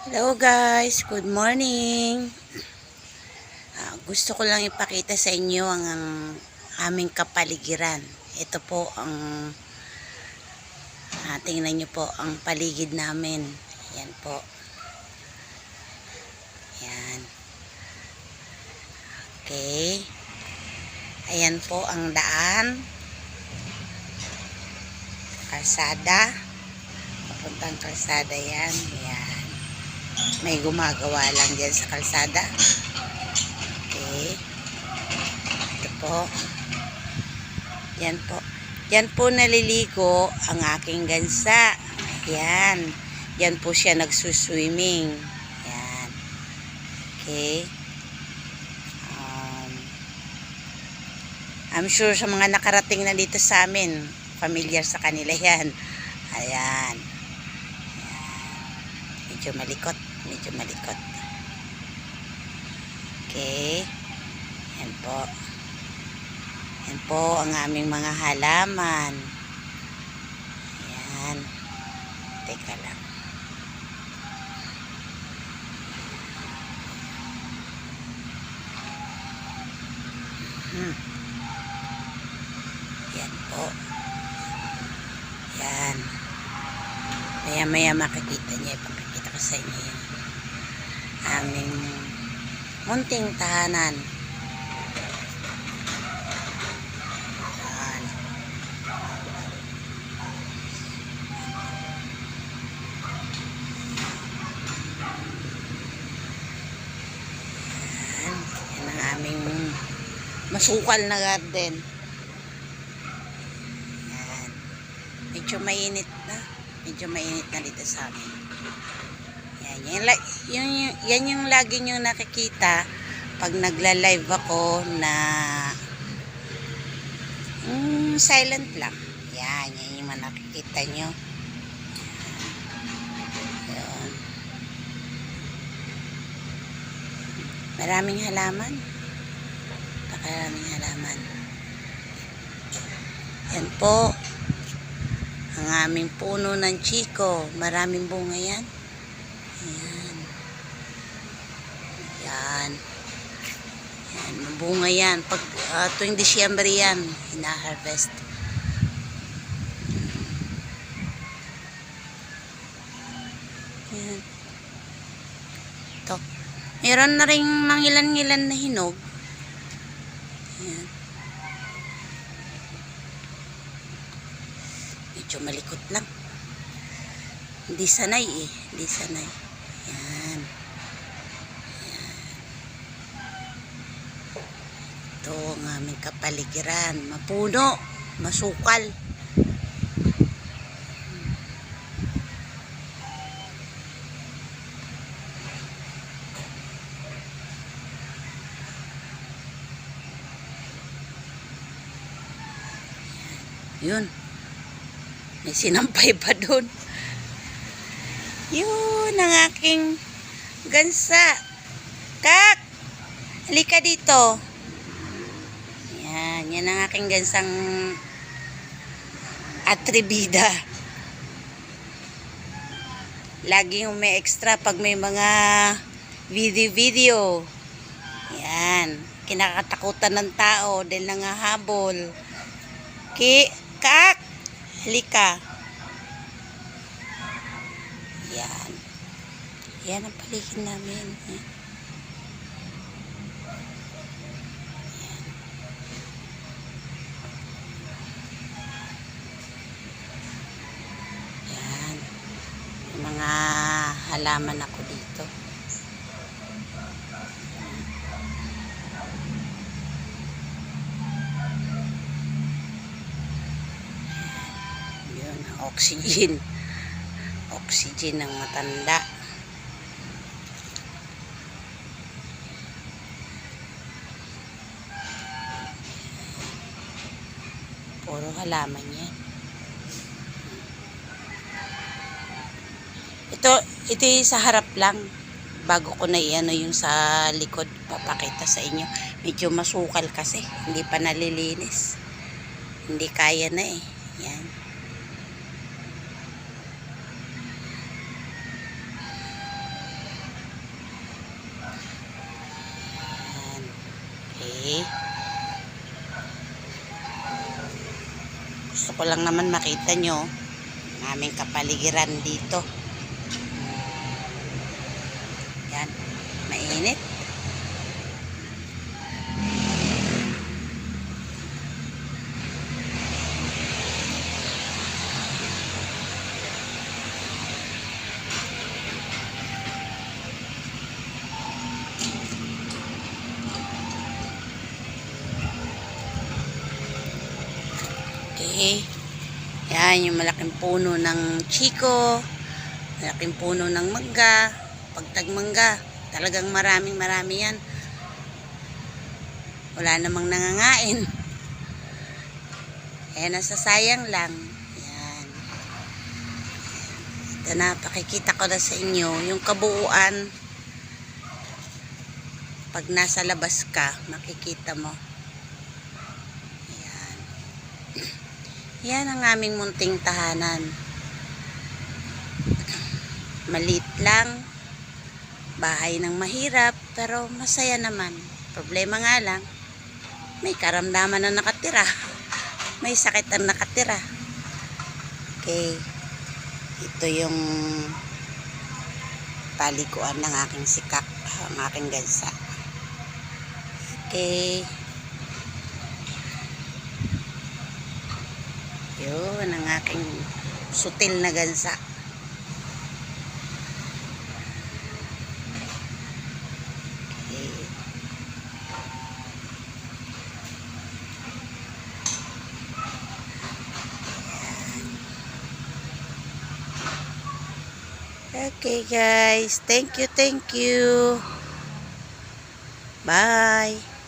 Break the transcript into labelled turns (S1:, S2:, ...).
S1: Hello guys, good morning. Gusto ko lang ipakita sa inyo ang aming kapaligiran. Ito po ang tingnan nyo po ang paligid namin. Yan po. Yan. Okay. Ayan po ang daan. Kalsada. Papuntang kalsada yan. Yan. May gumagawa lang dyan sa kalsada. Okay. Ito po. Yan po. Yan po naliligo ang aking gansa. Yan. Yan po siya nagsuswimming. Yan. Okay. I'm sure sa mga nakarating na dito sa amin, familiar sa kanila yan. Ayan. Medyo malikot. Medyo malikot. Okay. Yan po. Yan po ang aming mga halaman. Yan. Teka lang. Yan po. Yan. Maya-maya makikita niya. Ipakikita ko sa inyo yan. Aming munting tahanan. Yan. Yan ang aming masukal na garden. Yan. Medyo mainit na. Medyo mainit na dito sa amin. Yan yung lagi nyo nakikita pag nagla-live ako na silent lang. Yan yung nakikita nyo. Yan. Maraming halaman. Pakaraming halaman. Yan po ang aming puno ng chiko. Maraming bunga yan. Ayan. Yan. Yan. Mabunga yan. Pag tuwing Disyembre yan, hina-harvest. Yan. Ito. Meron na rin mangilan-ngilan na hinog. Yan. Medyo malikot lang. Hindi sanay eh. Hindi sanay. Yan. Yan. Ito ang aming kapaligiran. Mapuno. Masukal. Yun. May sinampay pa doon. Yun ang aking gansa. Kak! Halika dito. Yan. Yan ang aking gansang atribida. Laging may extra pag may mga video-video. Yan. Kinakatakutan ng tao dahil nangahabol. Kak! Halika. Yan. Yan ang paligid namin. Yan. Yan. Yung mga halaman ako dito. Yun. Oxygen. Oxygen ng matanda. Puro halaman yan. Ito yung sa harap lang. Bago ko na iano yung sa likod, papakita sa inyo. Medyo masukal kasi. Hindi pa nalilinis. Hindi kaya na eh. Yan. ko lang naman makita nyo ang aming kapaligiran dito. Yan, mainit. Okay. Yan, yung malaking puno ng chiko, malaking puno ng mangga, pagtagmangga. Talagang marami yan. Wala namang nangangain. Kaya nasasayang lang. Yan. Ito na, pakikita ko na sa inyo yung kabuuan. Pag nasa labas ka, makikita mo. Yan ang aming munting tahanan. Maliit lang. Bahay ng mahirap, pero masaya naman. Problema nga lang, may karamdaman na nakatira. May sakit ang nakatira. Okay. Ito yung paliguan ng aking sikak, ang aking gansa. Okay. Yun, ang aking sutil na gansa. Okay guys, thank you. Bye.